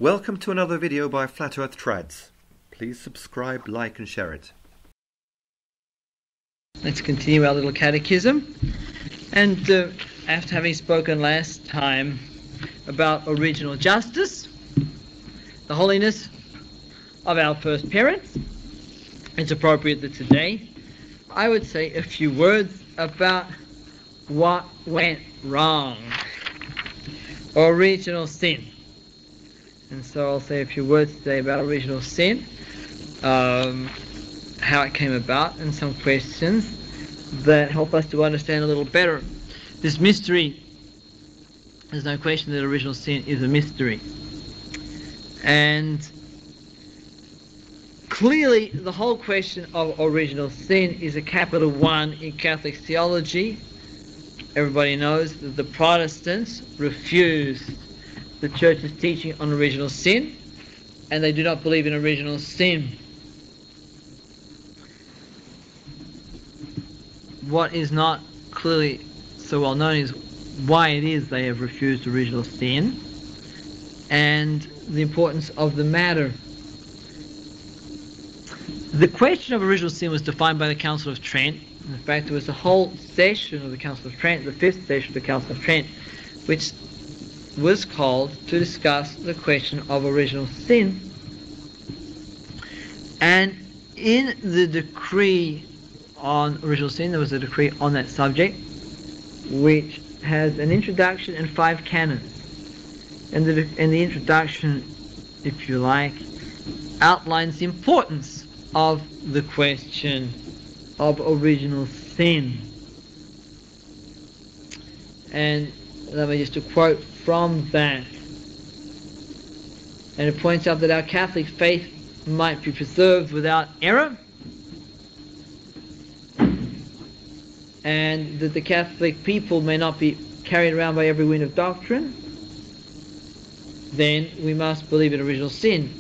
Welcome to another video by Flat Earth Trads. Please subscribe, like and share it. Let's continue our little catechism. And after having spoken last time about original justice, the holiness of our first parents, it's appropriate that today I would say a few words about what went wrong. Original sin. And so I'll say a few words today about original sin, how it came about, and some questions that help us to understand a little better this mystery. There's no question that original sin is a mystery. And clearly the whole question of original sin is a capital one in Catholic theology. Everybody knows that the Protestants refused the Church's teaching on original sin, and they do not believe in original sin. What is not clearly so well known is why it is they have refused original sin and the importance of the matter. The question of original sin was defined by the Council of Trent. In fact, there was a whole session of the Council of Trent, the fifth session of the Council of Trent, which was called to discuss the question of original sin. And in the decree on original sin, there was a decree on that subject, which has an introduction and 5 canons. And the introduction, if you like, outlines the importance of the question of original sin. And let me just quote from that. And it points out that our Catholic faith might be preserved without error, and that the Catholic people may not be carried around by every wind of doctrine. Then we must believe in original sin.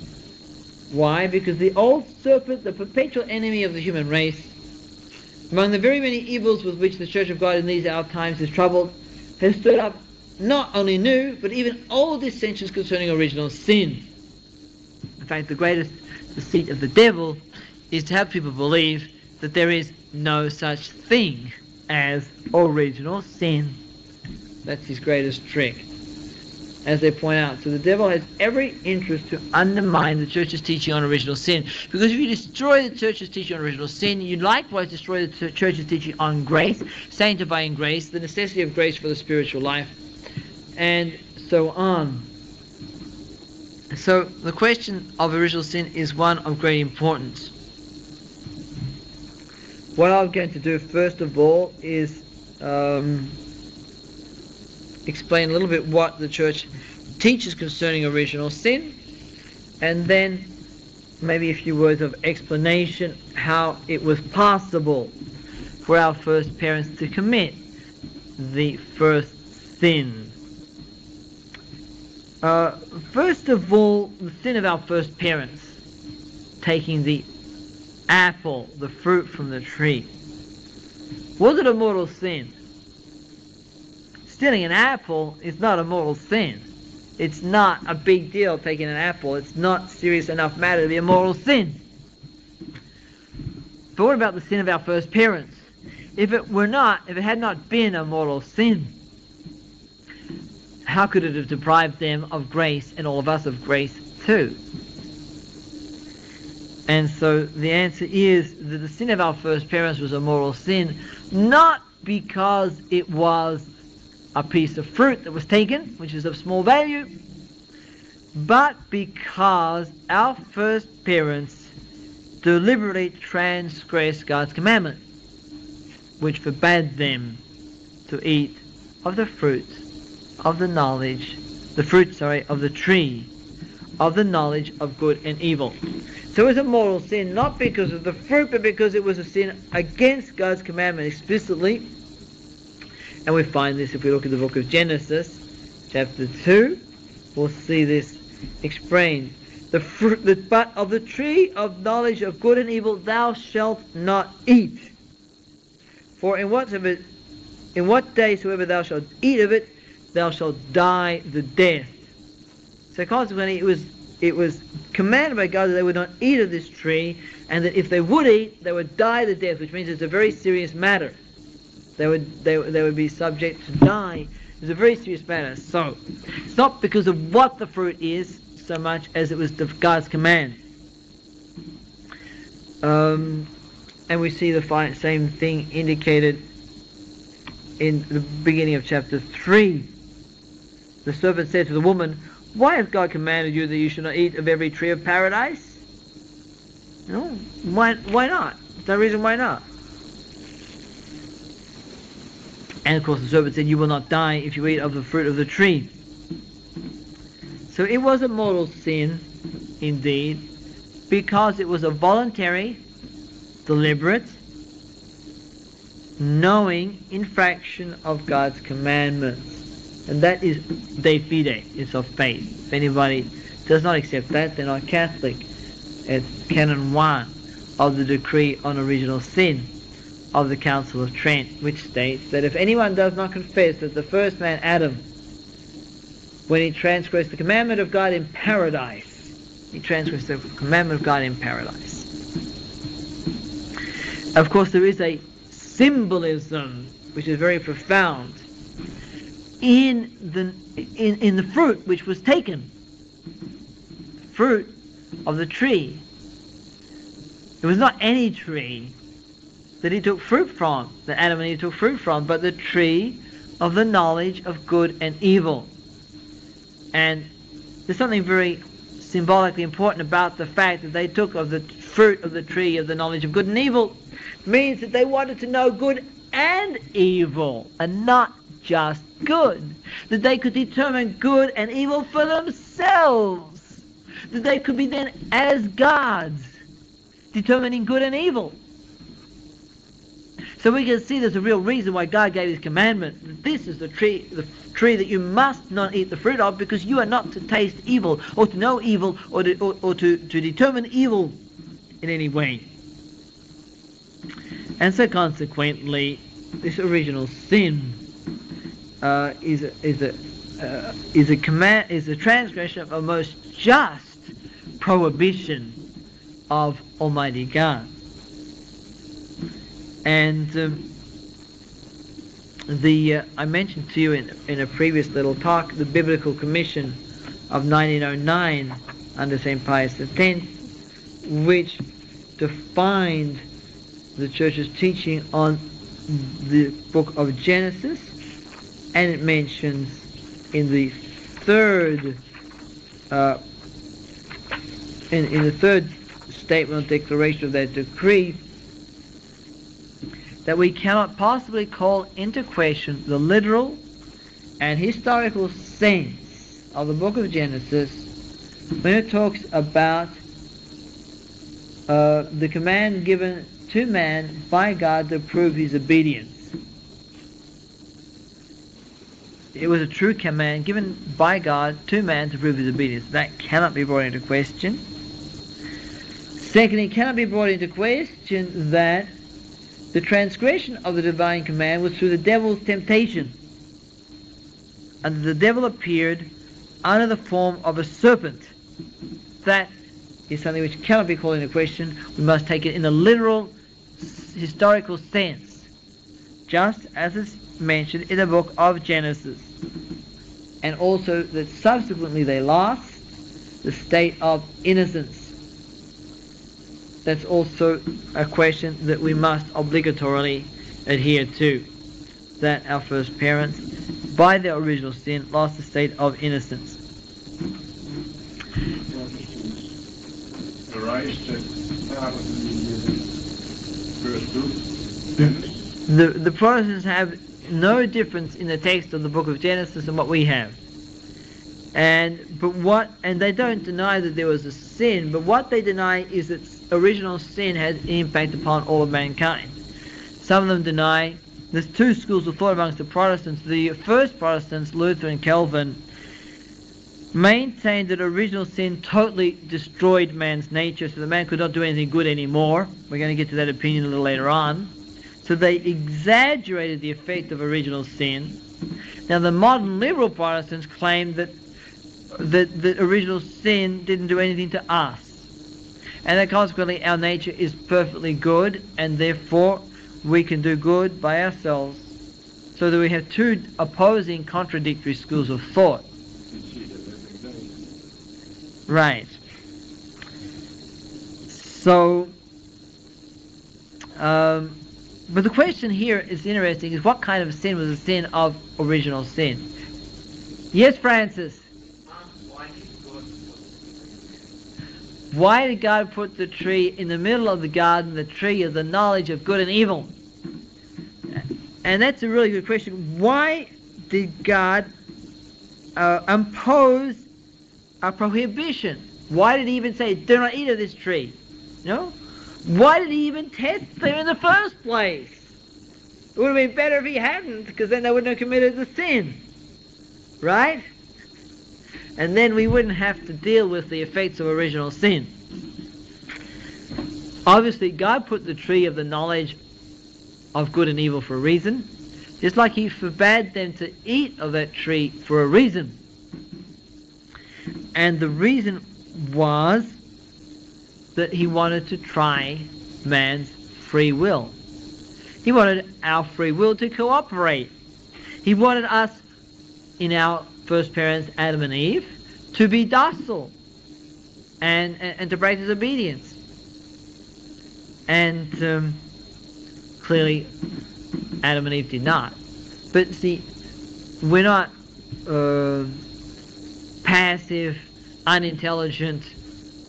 Why? Because the old serpent, the perpetual enemy of the human race, among the very many evils with which the Church of God in these our times is troubled, has stirred up not only new, but even old dissensions concerning original sin. In fact, the greatest deceit of the devil is to have people believe that there is no such thing as original sin. That's his greatest trick, as they point out. So the devil has every interest to undermine the Church's teaching on original sin, because if you destroy the Church's teaching on original sin, you likewise destroy the Church's teaching on grace, sanctifying grace, the necessity of grace for the spiritual life, and so on. So the question of original sin is one of great importance. What I'm going to do first of all is explain a little bit what the Church teaches concerning original sin, and then maybe a few words of explanation how it was possible for our first parents to commit the first sin. First of all, the sin of our first parents, taking the apple, the fruit from the tree. Was it a mortal sin? Stealing an apple is not a mortal sin. It's not a big deal taking an apple. It's not serious enough matter to be a mortal sin. But what about the sin of our first parents? If it had not been a mortal sin, how could it have deprived them of grace and all of us of grace too? And so the answer is that the sin of our first parents was a mortal sin, not because it was a piece of fruit that was taken, which is of small value, but because our first parents deliberately transgressed God's commandment, which forbade them to eat of the fruit of the knowledge, of the tree of the knowledge of good and evil. So it was a mortal sin, not because of the fruit, but because it was a sin against God's commandment explicitly. And we find this if we look at the book of Genesis, chapter 2. We'll see this explained. But of the tree of knowledge of good and evil thou shalt not eat. For in what day soever thou shalt eat of it, thou shalt die the death. So consequently, it was commanded by God that they would not eat of this tree, and that if they would eat, they would die the death, which means it's a very serious matter. They would be subject to die. It's a very serious matter. So it's not because of what the fruit is so much as it was God's command. And we see the same thing indicated in the beginning of chapter 3. The serpent said to the woman, "Why has God commanded you that you should not eat of every tree of paradise?" No, why not? There's no reason why not. And of course the serpent said, "You will not die if you eat of the fruit of the tree." So it was a mortal sin, indeed, because it was a voluntary, deliberate, knowing infraction of God's commandments. And that is de fide, it's of faith. If anybody does not accept that, they're not Catholic. It's Canon 1 of the Decree on Original Sin of the Council of Trent, which states that if anyone does not confess that the first man, Adam, when he transgressed the commandment of God in paradise, he transgressed the commandment of God in paradise. Of course, there is a symbolism which is very profound in the fruit which was taken, fruit of the tree. It was not any tree that he took fruit from, that Adam and Eve took fruit from, but the tree of the knowledge of good and evil. And there's something very symbolically important about the fact that they took of the fruit of the tree of the knowledge of good and evil. It means that they wanted to know good and evil, and not just good. That they could determine good and evil for themselves. That they could be then as gods, determining good and evil. So we can see there's a real reason why God gave his commandment, that this is the tree that you must not eat the fruit of, because you are not to taste evil, or to know evil, or to determine evil in any way. And so consequently, this original sin is a transgression of a most just prohibition of Almighty God. And I mentioned to you in a previous little talk the Biblical Commission of 1909 under St. Pius X, which defined the Church's teaching on the book of Genesis, and it mentions in the third in the third statement or declaration of that decree that we cannot possibly call into question the literal and historical sense of the book of Genesis when it talks about the command given to man by God to prove his obedience. It was a true command given by God to man to prove his obedience. That cannot be brought into question. Secondly, it cannot be brought into question that the transgression of the divine command was through the devil's temptation. And the devil appeared under the form of a serpent. That is something which cannot be called into question. We must take it in a literal, historical sense, just as it's mentioned in the book of Genesis. And also that subsequently they lost the state of innocence. That's also a question that we must obligatorily adhere to. That our first parents, by their original sin, lost the state of innocence. The Protestants have no difference in the text of the book of Genesis and what we have. And they don't deny that there was a sin, but what they deny is that original sin had an impact upon all of mankind. Some of them deny. There's two schools of thought amongst the Protestants. The first Protestants, Luther and Calvin, maintained that original sin totally destroyed man's nature, so the man could not do anything good anymore. We're going to get to that opinion a little later on. So they exaggerated the effect of original sin. Now the modern liberal Protestants claim that the original sin didn't do anything to us, and that consequently our nature is perfectly good, and therefore we can do good by ourselves. So that we have two opposing, contradictory schools of thought. Right. So, but the question here is interesting: is what kind of sin was a sin of original sin? Yes, Francis. Why did God put the tree in the middle of the garden, the tree of the knowledge of good and evil? And that's a really good question. Why did God impose a prohibition? Why did he even say, do not eat of this tree? No? Why did he even test them in the first place? It would have been better if he hadn't, because then they wouldn't have committed the sin. Right? And then we wouldn't have to deal with the effects of original sin. Obviously, God put the tree of the knowledge of good and evil for a reason, just like he forbade them to eat of that tree for a reason. And the reason was that he wanted to try man's free will. He wanted our free will to cooperate. He wanted us, in our first parents, Adam and Eve, to be docile and to practice obedience. And clearly, Adam and Eve did not. But see, we're not passive, unintelligent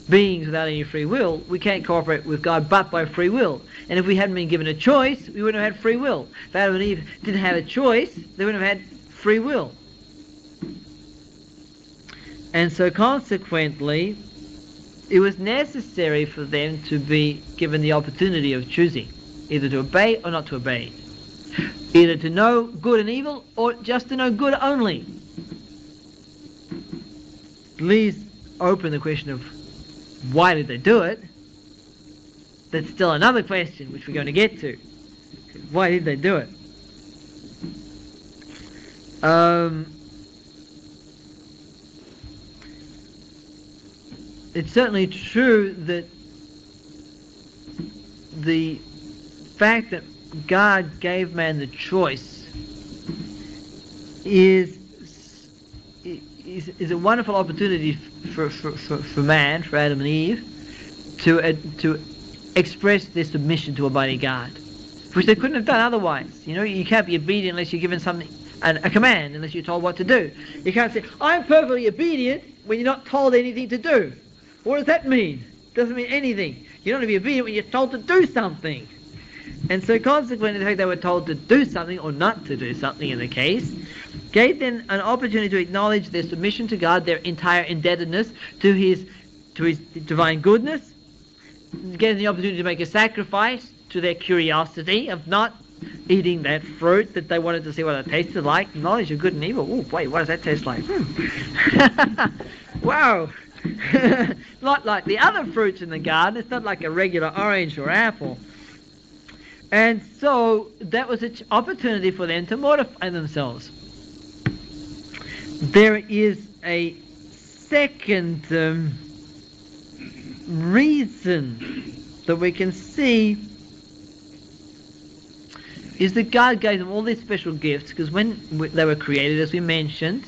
beings without any free will. We can't cooperate with God but by free will. And if we hadn't been given a choice, we wouldn't have had free will. If Adam and Eve didn't have a choice, they wouldn't have had free will. And so consequently, it was necessary for them to be given the opportunity of choosing, either to obey or not to obey. Either to know good and evil, or just to know good only. Leaves open the question of why did they do it? That's still another question which we're going to get to. Why did they do it? It's certainly true that the fact that God gave man the choice is a wonderful opportunity for man, for Adam and Eve, to express their submission to Almighty God, which they couldn't have done otherwise. You know, you can't be obedient unless you're given something, a command, unless you're told what to do. You can't say, I'm perfectly obedient, when you're not told anything to do. What does that mean? It doesn't mean anything. You don't want to be obedient when you're told to do something. And so consequently, the fact they were told to do something, or not to do something in the case, gave them an opportunity to acknowledge their submission to God, their entire indebtedness to His divine goodness, gave them the opportunity to make a sacrifice to their curiosity of not eating that fruit that they wanted to see what it tasted like. Knowledge of good and evil. Oh, wait, what does that taste like? Wow. Not like the other fruits in the garden. It's not like a regular orange or apple. And so that was an opportunity for them to mortify themselves. There is a second reason that we can see is that God gave them all these special gifts, because when they were created, as we mentioned,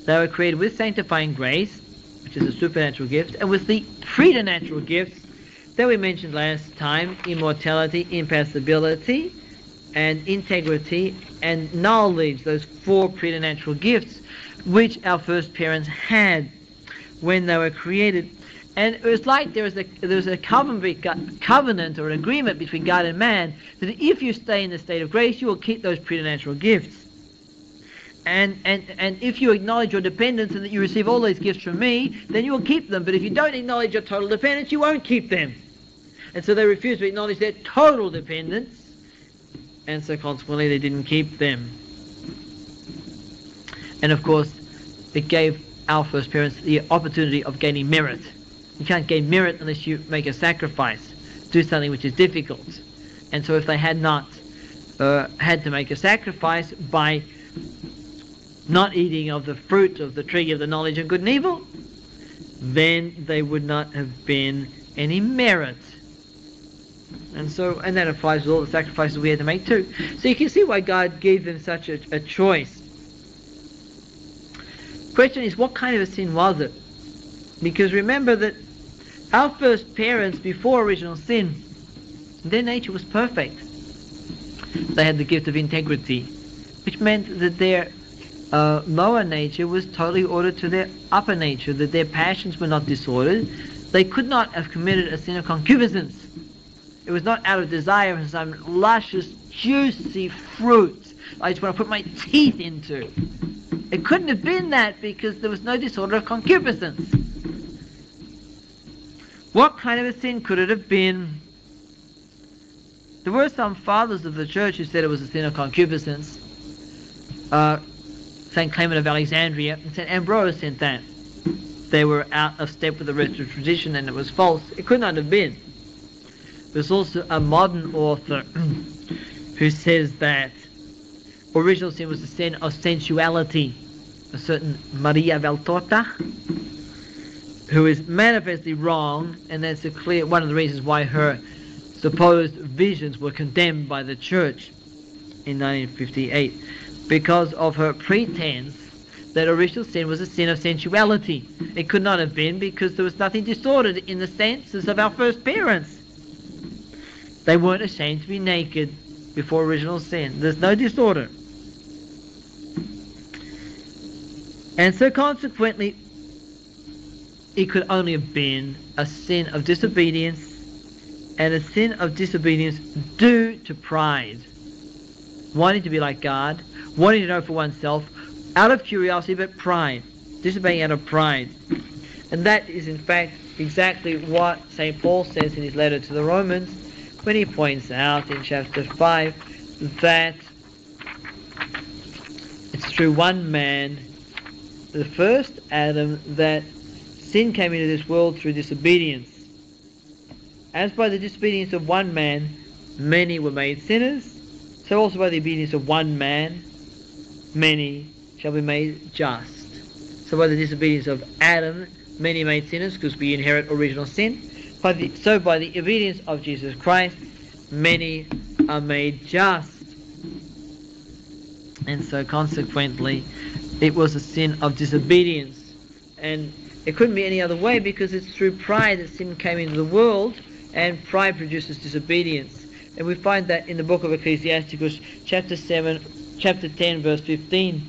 they were created with sanctifying grace, which is a supernatural gift, and with the preternatural gifts that we mentioned last time: immortality, impassibility, and integrity, and knowledge. Those four preternatural gifts which our first parents had when they were created. And it was like there was a covenant or an agreement between God and man that if you stay in the state of grace, you will keep those preternatural gifts. And if you acknowledge your dependence and that you receive all these gifts from me, then you will keep them. But if you don't acknowledge your total dependence, you won't keep them. And so they refused to acknowledge their total dependence, and so consequently they didn't keep them. And of course, it gave our first parents the opportunity of gaining merit. You can't gain merit unless you make a sacrifice, do something which is difficult. And so if they had not had to make a sacrifice by not eating of the fruit of the tree of the knowledge of good and evil, then they would not have been any merit. And that applies to all the sacrifices we had to make too. So you can see why God gave them such a choice. Question is, what kind of a sin was it? Because remember that our first parents, before original sin, their nature was perfect. They had the gift of integrity, which meant that their lower nature was totally ordered to their upper nature, that their passions were not disordered. They could not have committed a sin of concupiscence. It was not out of desire for some luscious, juicy fruit I just want to put my teeth into. It couldn't have been that, because there was no disorder of concupiscence. What kind of a sin could it have been? There were some fathers of the church who said it was a sin of concupiscence. St. Clement of Alexandria and St. Ambrose said that. They were out of step with the rest of tradition and it was false. It could not have been. There's also a modern author who says that original sin was a sin of sensuality. A certain Maria Valtorta, who is manifestly wrong, and that's one of the reasons why her supposed visions were condemned by the church in 1958, because of her pretense that original sin was a sin of sensuality. It could not have been, because there was nothing disordered in the senses of our first parents. They weren't ashamed to be naked before original sin. There's no disorder. And so consequently, it could only have been a sin of disobedience, and a sin of disobedience due to pride. Wanting to be like God, wanting to know for oneself, out of curiosity, but pride. Disobeying out of pride. And that is in fact exactly what St. Paul says in his letter to the Romans, when he points out in chapter 5 that it's through one man, the first Adam, that sin came into this world through disobedience. As by the disobedience of one man, many were made sinners, so also by the obedience of one man, many shall be made just. So by the disobedience of Adam, many made sinners, because we inherit original sin. So by the obedience of Jesus Christ, many are made just. And so consequently, it was a sin of disobedience. And it couldn't be any other way, because it's through pride that sin came into the world, and pride produces disobedience. And we find that in the book of Ecclesiasticus, chapter 10, verse 15,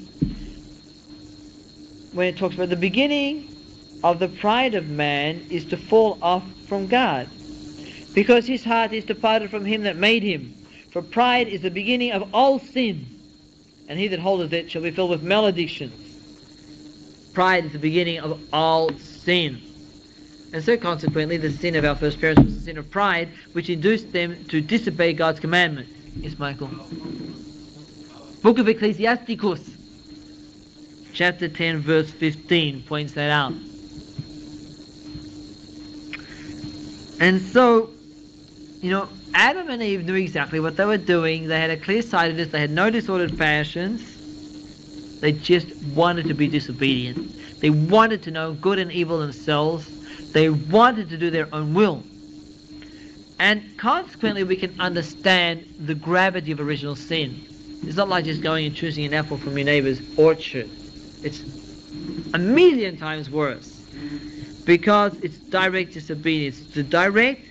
when it talks about the beginning of the pride of man is to fall off from God, because his heart is departed from him that made him. For pride is the beginning of all sin, and he that holdeth it shall be filled with maledictions. Pride is the beginning of all sin. And so consequently, the sin of our first parents was the sin of pride, which induced them to disobey God's commandment. Yes, Michael? Book of Ecclesiasticus, chapter 10, verse 15, points that out. And so, Adam and Eve knew exactly what they were doing. They had a clear-sightedness. They had no disordered passions. They just wanted to be disobedient. They wanted to know good and evil themselves. They wanted to do their own will. And consequently, we can understand the gravity of original sin. It's not like just going and choosing an apple from your neighbor's orchard. It's a million times worse, because it's direct disobedience. It's the direct,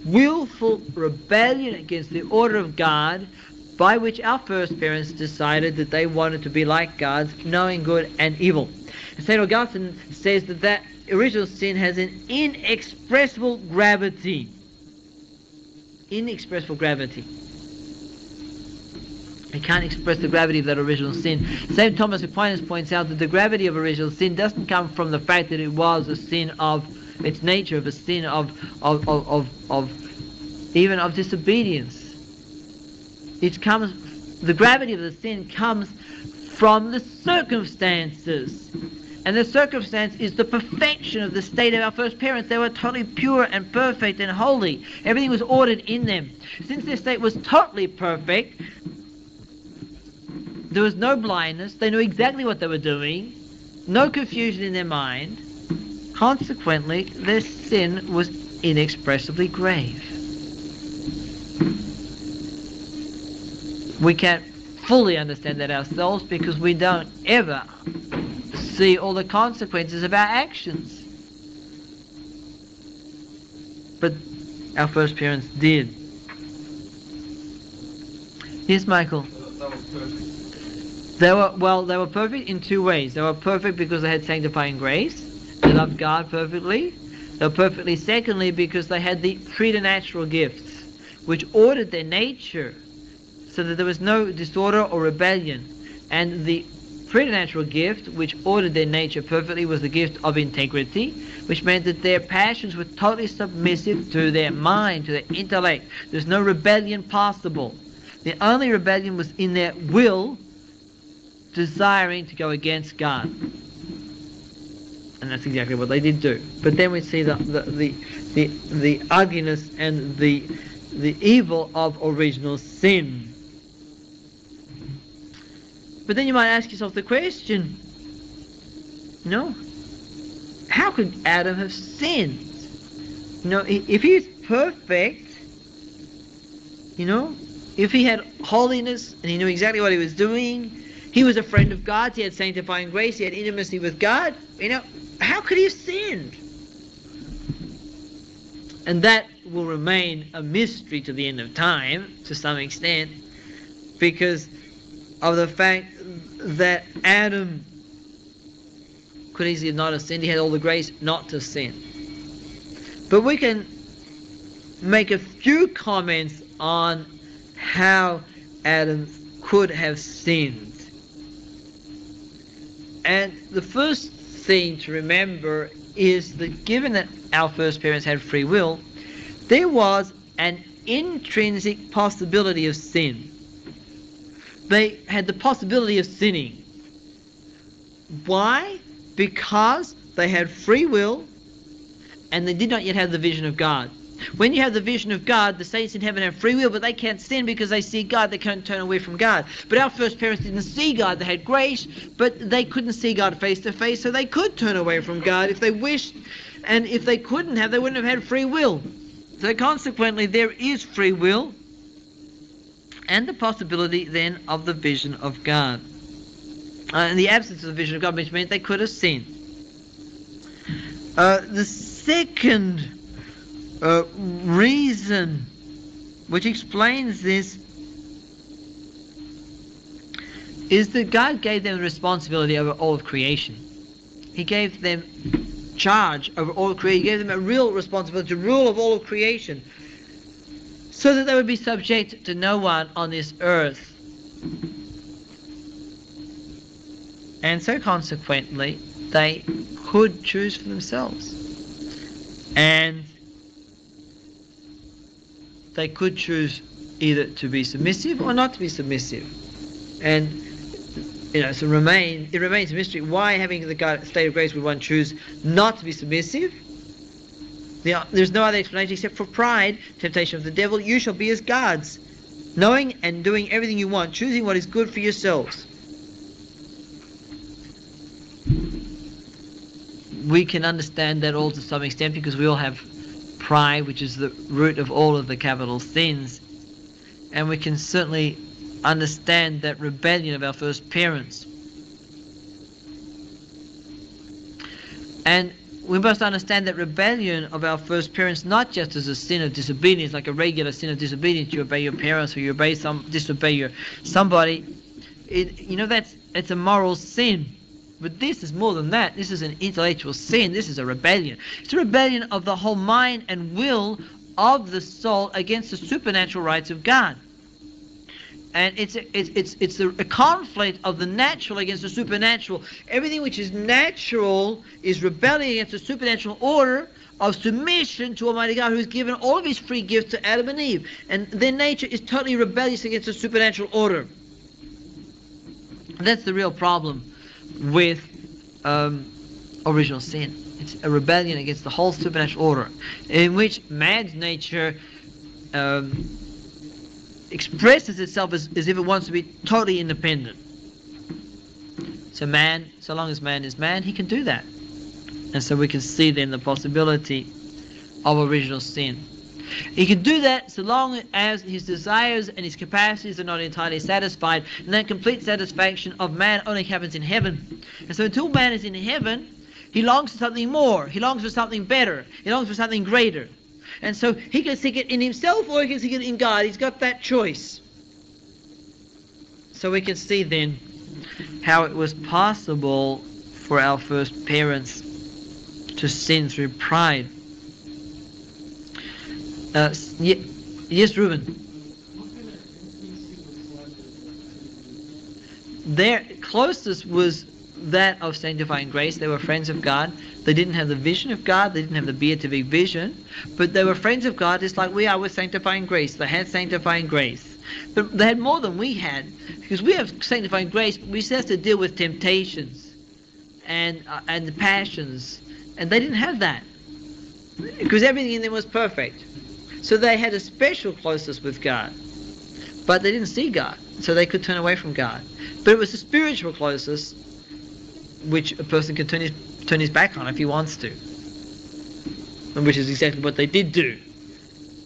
willful rebellion against the order of God, by which our first parents decided that they wanted to be like God, knowing good and evil. And St. Augustine says that original sin has an inexpressible gravity. Inexpressible gravity. I can't express the gravity of that original sin. St. Thomas Aquinas points out that the gravity of original sin doesn't come from the fact that it was a sin of its nature, of a sin of even of disobedience. The gravity of the sin comes from the circumstances. And the circumstance is the perfection of the state of our first parents. They were totally pure and perfect and holy. Everything was ordered in them. Since their state was totally perfect, There was no blindness. They knew exactly what they were doing. No confusion in their mind. Consequently, their sin was inexpressibly grave. We can't fully understand that ourselves because we don't ever see all the consequences of our actions. But our first parents did. Yes, Michael. That was perfect. They were perfect in two ways. They were perfect because they had sanctifying grace. They loved God perfectly. They were perfectly, secondly, because they had the preternatural gifts, which ordered their nature so that there was no disorder or rebellion. And the preternatural gift, which ordered their nature perfectly, was the gift of integrity, which meant that their passions were totally submissive to their mind, to their intellect. There's no rebellion possible. The only rebellion was in their will, desiring to go against God. And that's exactly what they did do. But then we see the ugliness and the evil of original sin. But then you might ask yourself the question, how could Adam have sinned? If he was perfect, if he had holiness and he knew exactly what he was doing, he was a friend of God, he had sanctifying grace, he had intimacy with God, how could he have sinned? And that will remain a mystery to the end of time, to some extent, because of the fact that Adam could easily not have sinned. He had all the grace not to sin. But we can make a few comments on how Adam could have sinned. And the first thing to remember is that given that our first parents had free will, there was an intrinsic possibility of sin. They had the possibility of sinning. Why? Because they had free will and they did not yet have the vision of God. When you have the vision of God, the saints in heaven have free will, but they can't sin because they see God. They can't turn away from God. But our first parents didn't see God. They had grace, but they couldn't see God face to face, so they could turn away from God if they wished. And if they couldn't have, they wouldn't have had free will. So consequently, there is free will and the possibility then of the vision of God. In the absence of the vision of God, which meant they could have sinned. The second reason which explains this is that God gave them the responsibility over all of creation. He gave them charge over all of creation. He gave them a real responsibility to rule of all of creation, so that they would be subject to no one on this earth. And so consequently, they could choose for themselves. And they could choose either to be submissive or not to be submissive. And so it remains a mystery. Why, having the state of grace, would one choose not to be submissive? There's no other explanation except for pride, temptation of the devil. You shall be as gods, knowing and doing everything you want, choosing what is good for yourselves. We can understand that all to some extent because we all have pride, which is the root of all of the capital sins. And we can certainly understand that rebellion of our first parents. And we must understand that rebellion of our first parents not just as a sin of disobedience, like a regular sin of disobedience, you obey your parents or you disobey somebody. It's a moral sin. But this is more than that. This is an intellectual sin. This is a rebellion. It's a rebellion of the whole mind and will of the soul against the supernatural rights of God. And it's a conflict of the natural against the supernatural. Everything which is natural is rebelling against the supernatural order of submission to Almighty God, who has given all of his free gifts to Adam and Eve. And their nature is totally rebellious against the supernatural order. And that's the real problem with original sin. It's a rebellion against the whole supernatural order, in which man's nature expresses itself as if it wants to be totally independent. So man, so long as man is man, he can do that. And so we can see then the possibility of original sin. He can do that so long as his desires and his capacities are not entirely satisfied, and that complete satisfaction of man only happens in heaven. And so until man is in heaven, he longs for something more, he longs for something better, he longs for something greater. And so he can seek it in himself or he can seek it in God. He's got that choice. So we can see then how it was possible for our first parents to sin through pride. Yes, Reuben. Their closest was that of sanctifying grace. They were friends of God. They didn't have the vision of God. They didn't have the beatific vision. But they were friends of God just like we are with sanctifying grace. They had sanctifying grace. But they had more than we had. Because we have sanctifying grace, but we still have to deal with temptations and the passions. And they didn't have that. Because everything in them was perfect. So they had a special closeness with God. But they didn't see God. So they could turn away from God. But it was a spiritual closeness which a person can turn his back on if he wants to. And which is exactly what they did do.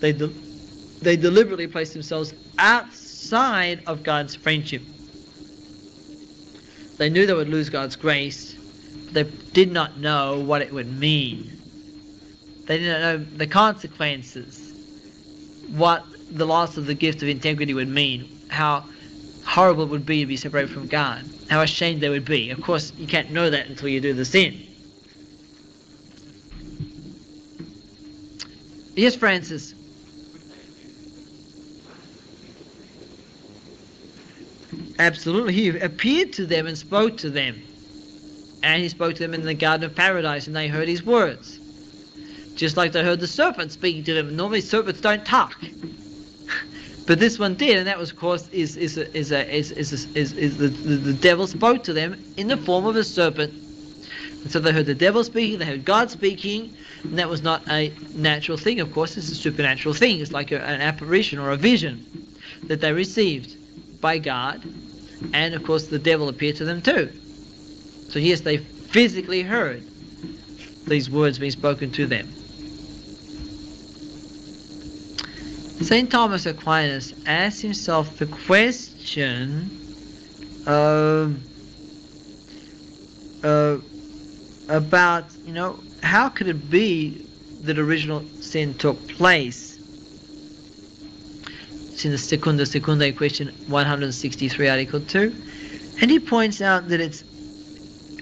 They deliberately placed themselves outside of God's friendship. They knew they would lose God's grace, but they did not know what it would mean. They didn't know the consequences, what the loss of the gift of integrity would mean, how horrible it would be to be separated from God, how ashamed they would be. Of course, you can't know that until you do the sin. Yes, Francis. Absolutely. He appeared to them and spoke to them. And he spoke to them in the Garden of Paradise, and they heard his words. Just like they heard the serpent speaking to them. Normally serpents don't talk. But this one did, and that was, of course, the devil spoke to them in the form of a serpent. And so they heard the devil speaking, they heard God speaking, and that was not a natural thing, of course. It's a supernatural thing. It's like an apparition or a vision that they received by God, and of course the devil appeared to them too. So yes, they physically heard these words being spoken to them. St. Thomas Aquinas asked himself the question about, how could it be that original sin took place? It's in the Secunda Secundae, question 163, Article 2. And he points out that it's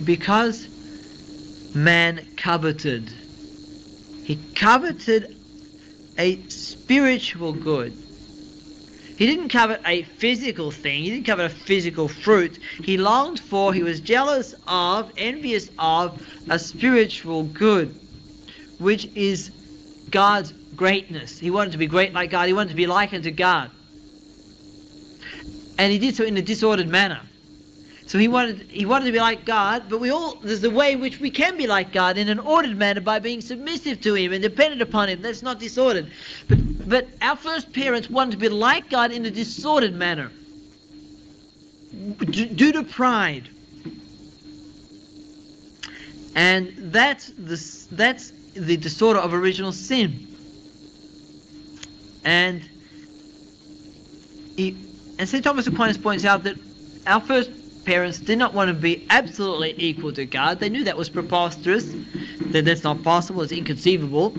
because man coveted. He coveted a spiritual good. He didn't covet a physical thing. He didn't covet a physical fruit. He longed for, he was jealous of, envious of a spiritual good, which is God's greatness. He wanted to be great like God. He wanted to be like unto God. And he did so in a disordered manner. So he wanted to be like God, but there's a way in which we can be like God in an ordered manner by being submissive to Him and dependent upon Him. That's not disordered. But our first parents wanted to be like God in a disordered manner, due to pride. And that's the disorder of original sin. And St. Thomas Aquinas points out that our first parents did not want to be absolutely equal to God. They knew that was preposterous, that that's not possible, it's inconceivable.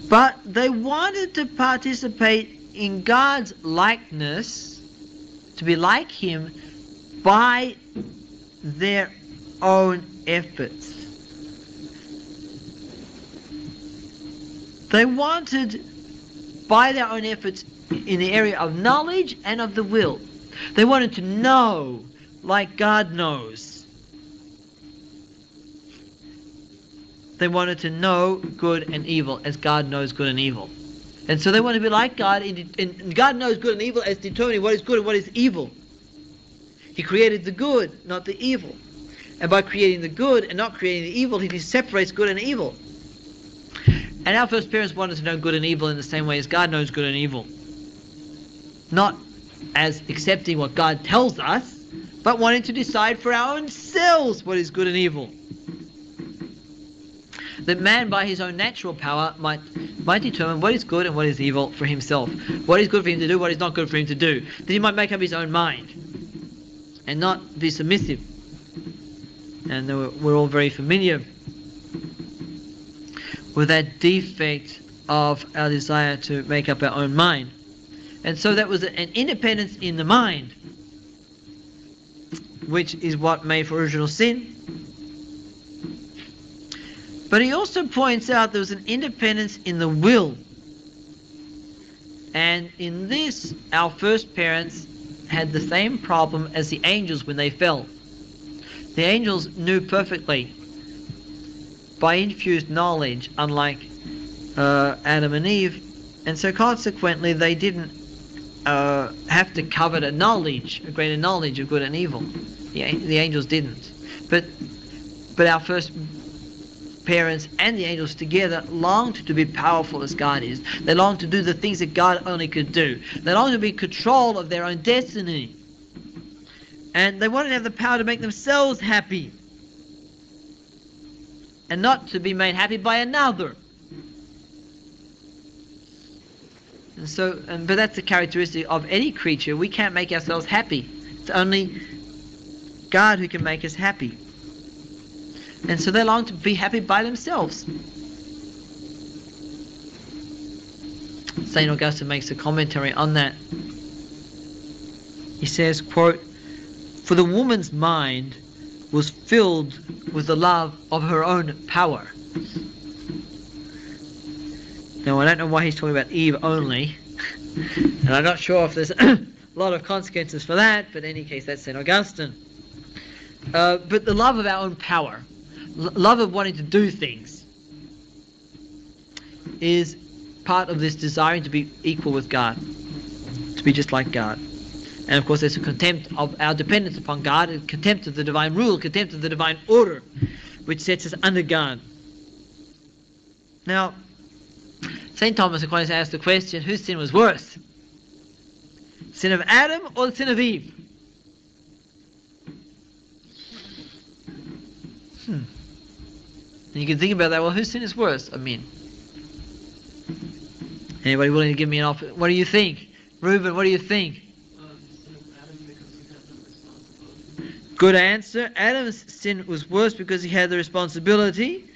But they wanted to participate in God's likeness, to be like Him by their own efforts. They wanted, by their own efforts, in the area of knowledge and of the will. They wanted to know like God knows. They wanted to know good and evil as God knows good and evil. And so they want to be like God, and God knows good and evil as determining what is good and what is evil. He created the good, not the evil. And by creating the good and not creating the evil, He separates good and evil. And our first parents wanted to know good and evil in the same way as God knows good and evil. Not as accepting what God tells us, but wanting to decide for our own selves what is good and evil. That man by his own natural power might determine what is good and what is evil for himself. What is good for him to do, what is not good for him to do. That he might make up his own mind and not be submissive. And we're all very familiar with that defect of our desire to make up our own mind. And so that was an independence in the mind, which is what made for original sin. But he also points out there was an independence in the will. And in this, our first parents had the same problem as the angels when they fell. The angels knew perfectly by infused knowledge, unlike Adam and Eve, and so consequently they didn't have to covet a greater knowledge of good and evil. The angels didn't. But our first parents and the angels together longed to be powerful as God is. They longed to do the things that God only could do. They longed to be in control of their own destiny. And they wanted to have the power to make themselves happy and not to be made happy by another. And so, but that's the characteristic of any creature. We can't make ourselves happy. It's only God who can make us happy. And so they long to be happy by themselves. St. Augustine makes a commentary on that. He says, quote, "For the woman's mind was filled with the love of her own power." Now, I don't know why he's talking about Eve only, and I'm not sure if there's a lot of consequences for that, but in any case, that's St. Augustine. But the love of our own power, love of wanting to do things, is part of this desiring to be equal with God, to be just like God. And of course there's a contempt of our dependence upon God, and contempt of the divine rule, contempt of the divine order, which sets us under God. Now, St. Thomas Aquinas asked the question, whose sin was worse? Sin of Adam or the sin of Eve? And you can think about that, well, whose sin is worse? I mean, anybody willing to give me an offer? What do you think? Reuben, what do you think? Good answer. Adam's sin was worse because he had the responsibility.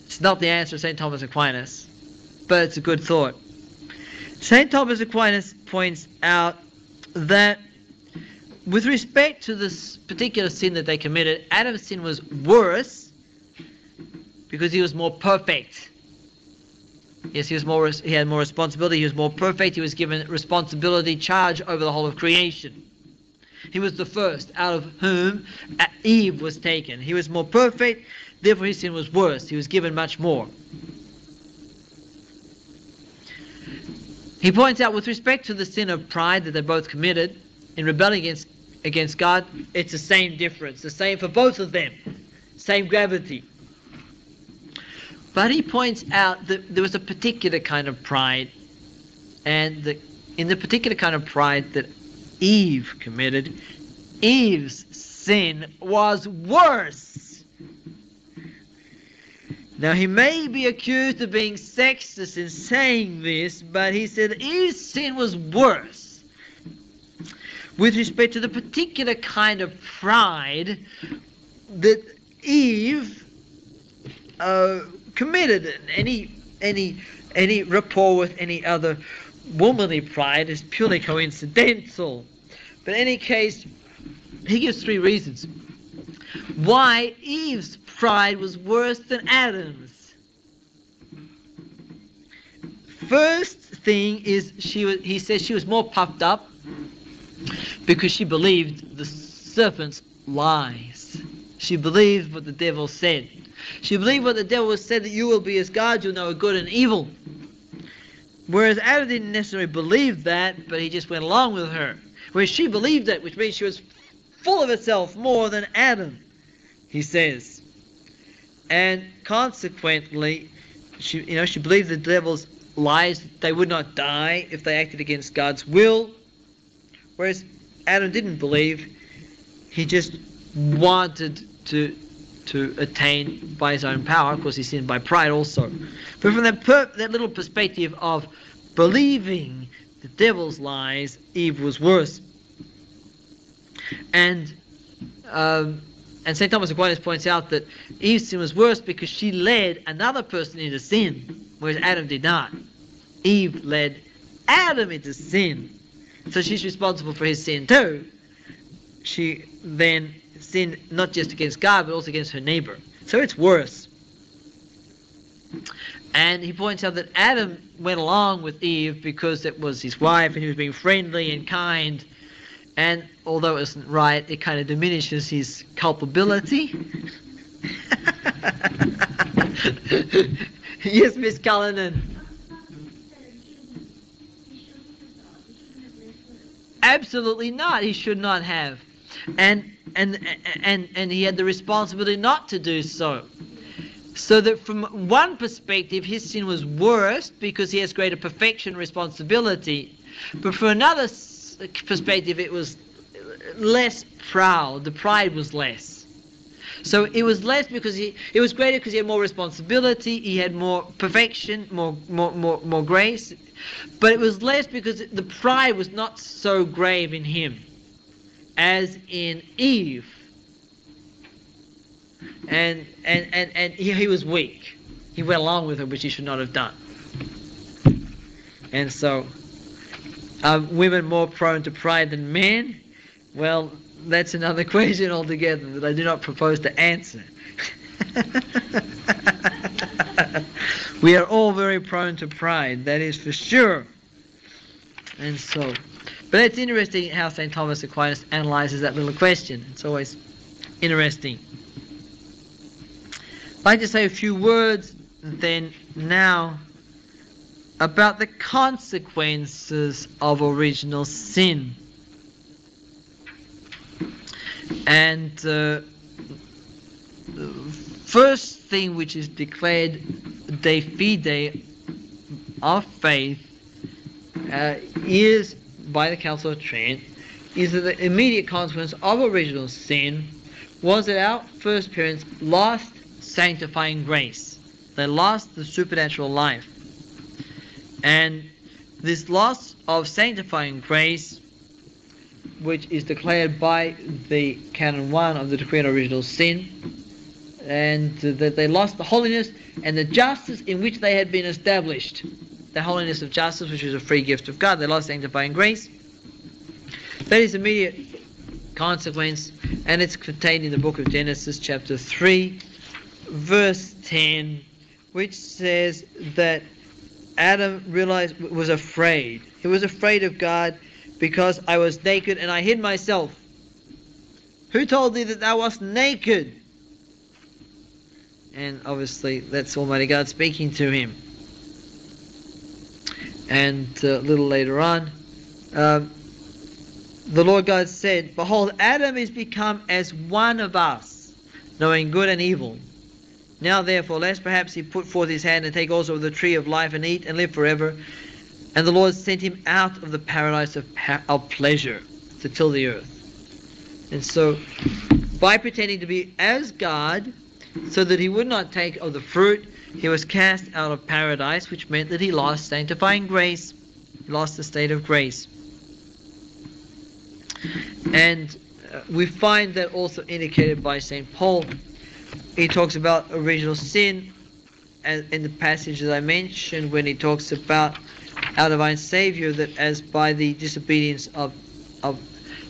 It's not the answer of St. Thomas Aquinas, but it's a good thought. St. Thomas Aquinas points out that with respect to this particular sin that they committed, Adam's sin was worse because he was more perfect. Yes, he had more responsibility, he was more perfect, he was given responsibility, charge over the whole of creation. He was the first out of whom Eve was taken. He was more perfect, therefore his sin was worse. He was given much more. He points out with respect to the sin of pride that they both committed in rebelling against God, it's the same difference, the same for both of them, same gravity. But he points out that there was a particular kind of pride, and in the particular kind of pride that Eve committed, Eve's sin was worse. Now, he may be accused of being sexist in saying this, but he said Eve's sin was worse with respect to the particular kind of pride that Eve committed. Any rapport with any other womanly pride is purely coincidental. But in any case, he gives three reasons why Eve's pride was worse than Adam's. First thing is he says she was more puffed up because she believed the serpent's lies. She believed what the devil said. She believed what the devil said, that you will be as God, you'll know good and evil. Whereas Adam didn't necessarily believe that, but he just went along with her. Whereas she believed it, which means she was full of herself more than Adam, he says. And consequently, she believed the devil's lies, that they would not die if they acted against God's will. Whereas Adam didn't believe. he just wanted to attain by his own power. Of course, he sinned by pride also. But from that little perspective of believing the devil's lies, Eve was worse. And St. Thomas Aquinas points out that Eve's sin was worse because she led another person into sin, whereas Adam did not. Eve led Adam into sin, so she's responsible for his sin too. She then sinned not just against God, but also against her neighbor. So it's worse. And he points out that Adam went along with Eve because it was his wife and he was being friendly and kind. And although it isn't right, it kind of diminishes his culpability. Yes, Miss Cullinan. Absolutely not. He should not have. And he had the responsibility not to do so. So that from one perspective, his sin was worse because he has greater perfection responsibility. But from another perspective, it was less proud. The pride was less. So it was less because it was greater because he had more responsibility, he had more perfection, more grace. But it was less because the pride was not so grave in him as in Eve. And he was weak. He went along with her, which he should not have done. And so, women more prone to pride than men? Well, that's another question altogether that I do not propose to answer. We are all very prone to pride, that is for sure. And so, but it's interesting how St. Thomas Aquinas analyzes that little question. It's always interesting. I'd like to say a few words then now about the consequences of original sin. And the first thing which is declared de fide of faith is by the Council of Trent is that the immediate consequence of original sin was that our first parents lost sanctifying grace. They lost the supernatural life. And this loss of sanctifying grace, which is declared by the Canon 1 of the Decree on Original Sin, and that they lost the holiness and the justice in which they had been established. The holiness of justice, which is a free gift of God. They lost sanctifying grace. That is immediate consequence, and it's contained in the book of Genesis, chapter 3, verse 10, which says that Adam was afraid. He was afraid of God because I was naked and I hid myself. Who told thee that thou wast naked? And obviously that's Almighty God speaking to him. And a little later on, the Lord God said, behold, Adam is become as one of us, knowing good and evil. Now therefore, lest perhaps he put forth his hand and take also of the tree of life and eat and live forever. And the Lord sent him out of the paradise of pleasure to till the earth. And so, by pretending to be as God, so that he would not take of the fruit, he was cast out of paradise, which meant that he lost sanctifying grace, he lost the state of grace. And we find that also indicated by St. Paul. He talks about original sin, and in the passage that I mentioned, when he talks about our divine Savior, that as by the disobedience of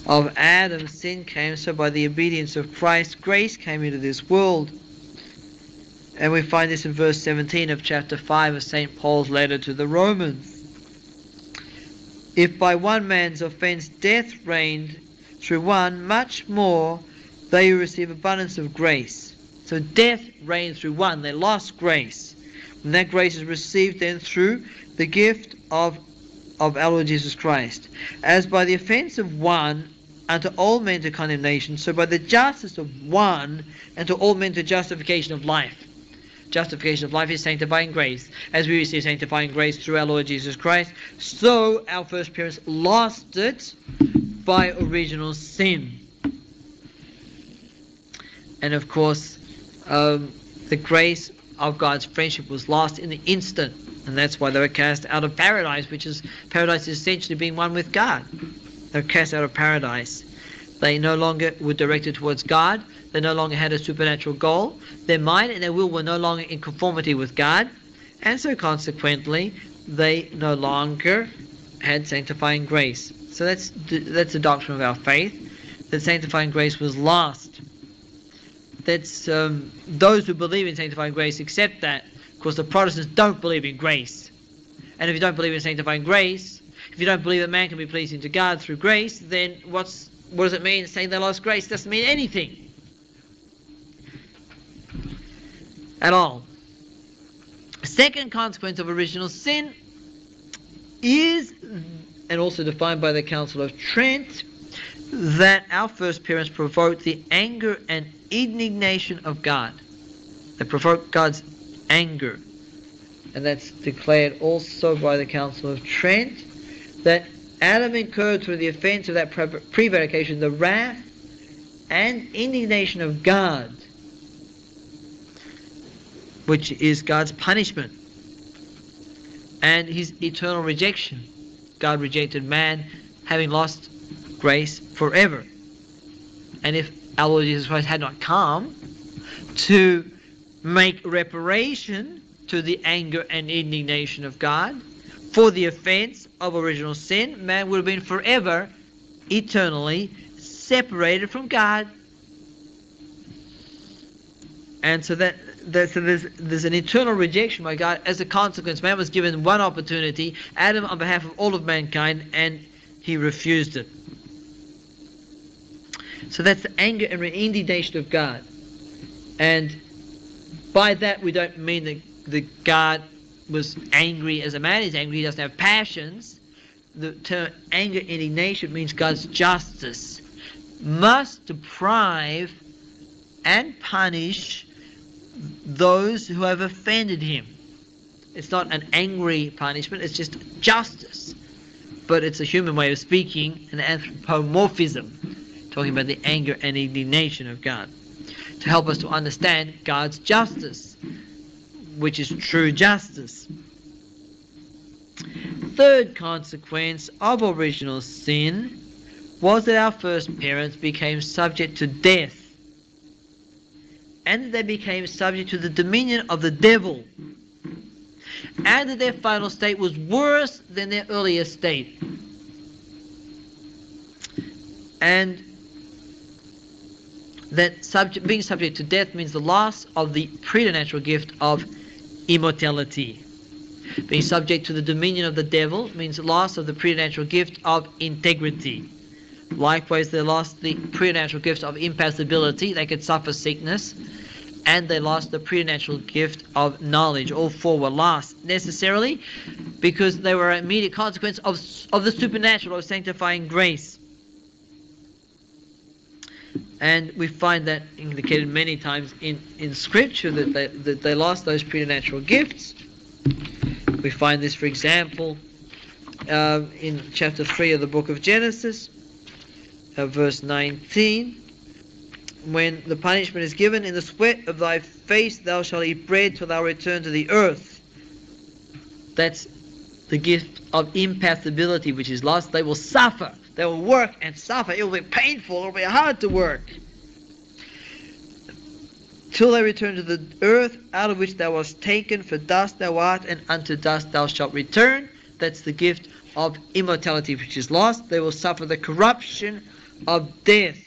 Adam sin came, so by the obedience of Christ grace came into this world. And we find this in verse 17 of chapter 5 of St. Paul's letter to the Romans. If by one man's offense death reigned through one, much more they who receive abundance of grace. So death reigned through one. They lost grace. And that grace is received then through the gift of our Lord Jesus Christ. As by the offense of one unto all men to condemnation, so by the justice of one unto all men to justification of life. Justification of life is sanctifying grace. As we receive sanctifying grace through our Lord Jesus Christ, so our first parents lost it by original sin. And of course, the grace of God's friendship was lost in the instant, and that's why they were cast out of paradise, paradise is essentially being one with God. They were cast out of paradise. They no longer were directed towards God. They no longer had a supernatural goal. Their mind and their will were no longer in conformity with God, and so consequently, they no longer had sanctifying grace. So that's the doctrine of our faith, that sanctifying grace was lost. That's those who believe in sanctifying grace accept that. Of course, the Protestants don't believe in grace. And if you don't believe in sanctifying grace, if you don't believe that man can be pleasing to God through grace, then what does it mean saying they lost grace? It doesn't mean anything at all. A second consequence of original sin is, and also defined by the Council of Trent, that our first parents provoked the anger and indignation of God. They provoked God's anger. And that's declared also by the Council of Trent, that Adam incurred through the offense of that prevarication the wrath and indignation of God, which is God's punishment, and his eternal rejection. God rejected man, having lost grace forever. And if our Lord Jesus Christ had not come to make reparation to the anger and indignation of God for the offense of original sin, man would have been forever, eternally separated from God. And so there's an eternal rejection by God. As a consequence, man was given one opportunity, Adam on behalf of all of mankind, and he refused it. So that's the anger and indignation of God. And by that we don't mean that God was angry as a man is angry, he doesn't have passions. The term anger and indignation means God's justice must deprive and punish those who have offended him. It's not an angry punishment, it's just justice. But it's a human way of speaking, an anthropomorphism, talking about the anger and indignation of God, to help us to understand God's justice, which is true justice. Third consequence of original sin was that our first parents became subject to death, and that they became subject to the dominion of the devil, and that their final state was worse than their earlier state. And that being subject to death means the loss of the preternatural gift of immortality. Being subject to the dominion of the devil means loss of the preternatural gift of integrity. Likewise, they lost the preternatural gift of impassibility. They could suffer sickness. And they lost the preternatural gift of knowledge. All four were lost necessarily because they were an immediate consequence of the supernatural, of sanctifying grace. And we find that indicated many times in Scripture that they lost those preternatural gifts. We find this, for example, in chapter 3 of the book of Genesis, verse 19, when the punishment is given, in the sweat of thy face thou shalt eat bread till thou return to the earth. That's the gift of impassibility which is lost. They will suffer. They will work and suffer. It will be painful. It will be hard to work. Till they return to the earth, out of which thou wast taken, for dust thou art, and unto dust thou shalt return. That's the gift of immortality which is lost. They will suffer the corruption of death.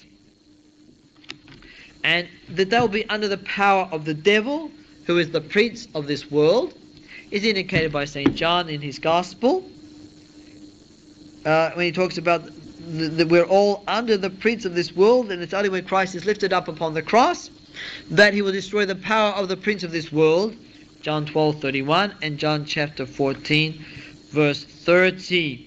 And that they will be under the power of the devil, who is the prince of this world, is indicated by St. John in his Gospel, when he talks about that we're all under the prince of this world, and it's only when Christ is lifted up upon the cross that he will destroy the power of the prince of this world, John 12:31, and John chapter 14, verse 30.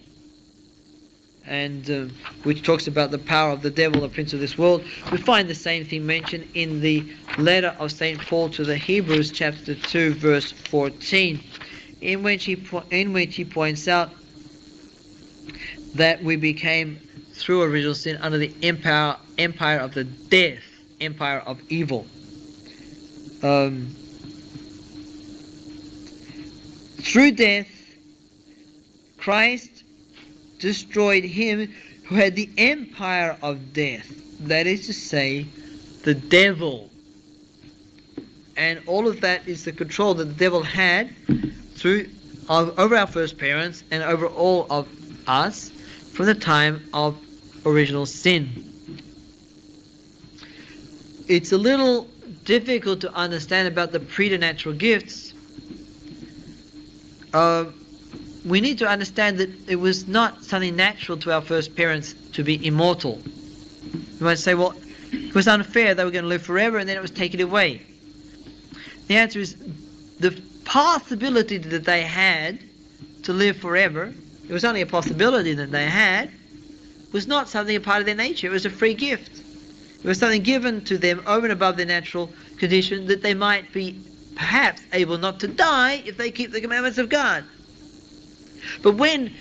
And which talks about the power of the devil, the prince of this world. We find the same thing mentioned in the letter of St. Paul to the Hebrews, chapter 2, verse 14, in which he points out that we became, through original sin, under the empire of the death, empire of evil. Through death, Christ destroyed him who had the empire of death, that is to say, the devil. And all of that is the control that the devil had over our first parents and over all of us from the time of original sin. It's a little difficult to understand about the preternatural gifts. We need to understand that it was not something natural to our first parents to be immortal. You might say, well, it was unfair, they were going to live forever and then it was taken away. The answer is the possibility that they had to live forever, it was only a possibility that they had, was not something a part of their nature. It was a free gift. It was something given to them over and above their natural condition, that they might be perhaps able not to die if they keep the commandments of God. But when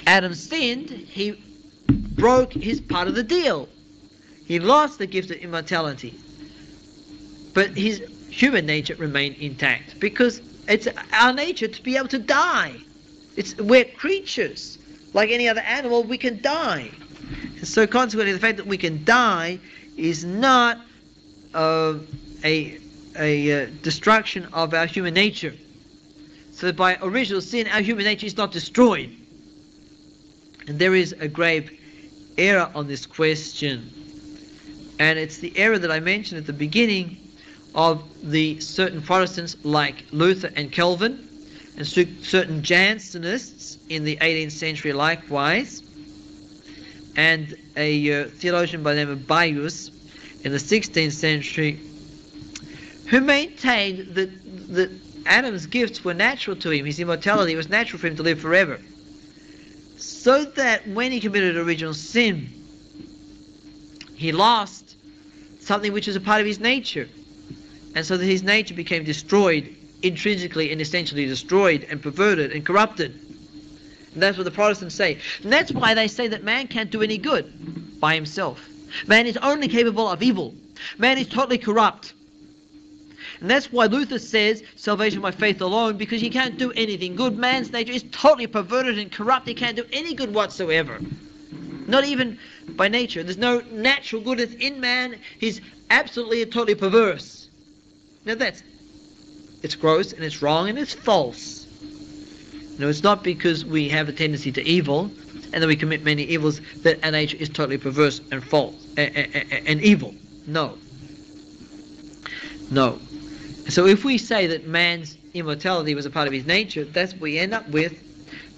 Adam sinned, he broke his part of the deal. He lost the gift of immortality. But his human nature remained intact, because it's our nature to be able to die. We're creatures. Like any other animal, we can die. So consequently, the fact that we can die is not a destruction of our human nature. So that by original sin, our human nature is not destroyed. And there is a grave error on this question. And it's the error that I mentioned at the beginning of the certain Protestants like Luther and Calvin, and certain Jansenists in the 18th century likewise, and a theologian by the name of Baius in the 16th century, who maintained that Adam's gifts were natural to him, his immortality, it was natural for him to live forever, so that when he committed original sin, he lost something which was a part of his nature, and so that his nature became destroyed, intrinsically and essentially destroyed and perverted and corrupted. And that's what the Protestants say. And that's why they say that man can't do any good by himself. Man is only capable of evil. Man is totally corrupt. And that's why Luther says salvation by faith alone, because he can't do anything good. Man's nature is totally perverted and corrupt. He can't do any good whatsoever. Not even by nature. There's no natural goodness in man. He's absolutely and totally perverse. Now it's gross and it's wrong and it's false. No, it's not because we have a tendency to evil and that we commit many evils that our nature is totally perverse and false and evil. No. No. So if we say that man's immortality was a part of his nature, that's what we end up with,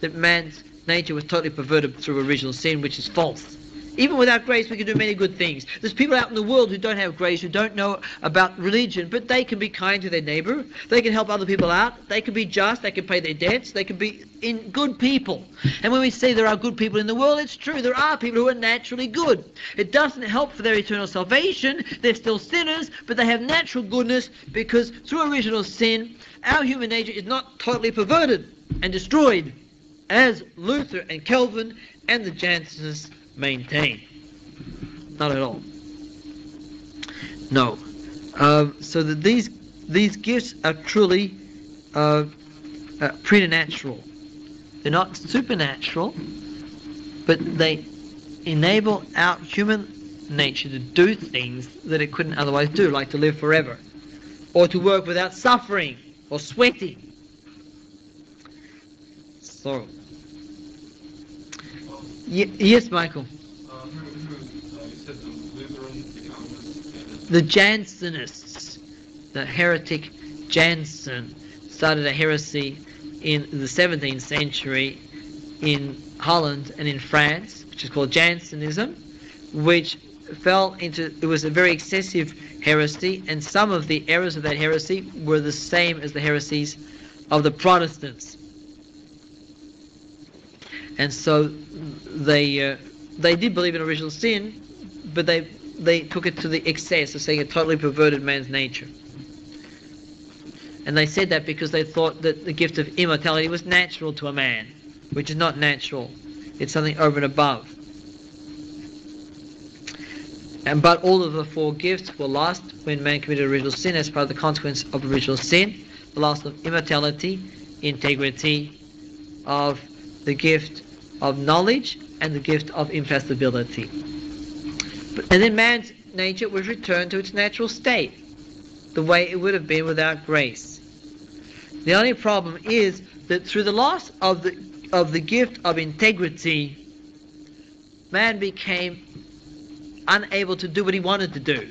that man's nature was totally perverted through original sin, which is false. Even without grace, we can do many good things. There's people out in the world who don't have grace, who don't know about religion, but they can be kind to their neighbor. They can help other people out. They can be just. They can pay their debts. They can be good people. And when we say there are good people in the world, it's true. There are people who are naturally good. It doesn't help for their eternal salvation. They're still sinners, but they have natural goodness, because through original sin, our human nature is not totally perverted and destroyed, as Luther and Calvin and the Jansenists maintain. Not at all. No. So that these gifts are truly preternatural. They're not supernatural, but they enable our human nature to do things that it couldn't otherwise do, like to live forever, or to work without suffering or sweating. So, yes, Michael. The Jansenists, the heretic Jansen, started a heresy in the 17th century in Holland and in France, which is called Jansenism, which fell into, it was a very excessive heresy, and some of the errors of that heresy were the same as the heresies of the Protestants. And so they did believe in original sin, but they took it to the excess of saying it totally perverted man's nature. And they said that because they thought that the gift of immortality was natural to a man, which is not natural. It's something over and above. But all of the four gifts were lost when man committed original sin as part of the consequence of original sin. The loss of immortality, integrity, of the gift of knowledge, and the gift of impassibility. And then man's nature was returned to its natural state, the way it would have been without grace. The only problem is that through the loss of the gift of integrity, man became unable to do what he wanted to do.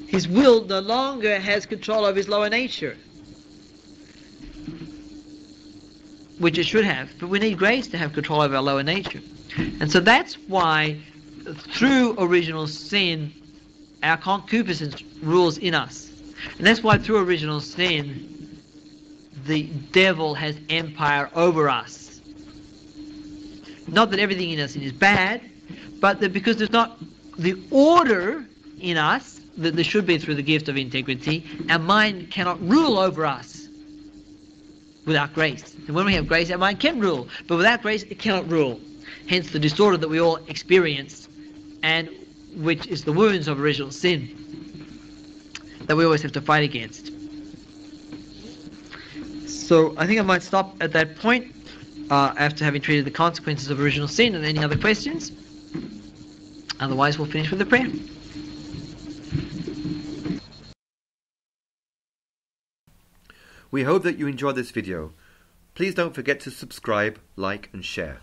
His will no longer has control over his lower nature, which it should have, but we need grace to have control over our lower nature. And so that's why through original sin our concupiscence rules in us, and that's why through original sin the devil has empire over us. Not that everything in us is bad, but that because there's not the order in us that there should be through the gift of integrity, our mind cannot rule over us without grace. And when we have grace, our mind can rule, but without grace it cannot rule. Hence the disorder that we all experience, and which is the wounds of original sin that we always have to fight against. So I think I might stop at that point after having treated the consequences of original sin. And any other questions? Otherwise we'll finish with the prayer. We hope that you enjoyed this video. Please don't forget to subscribe, like and share.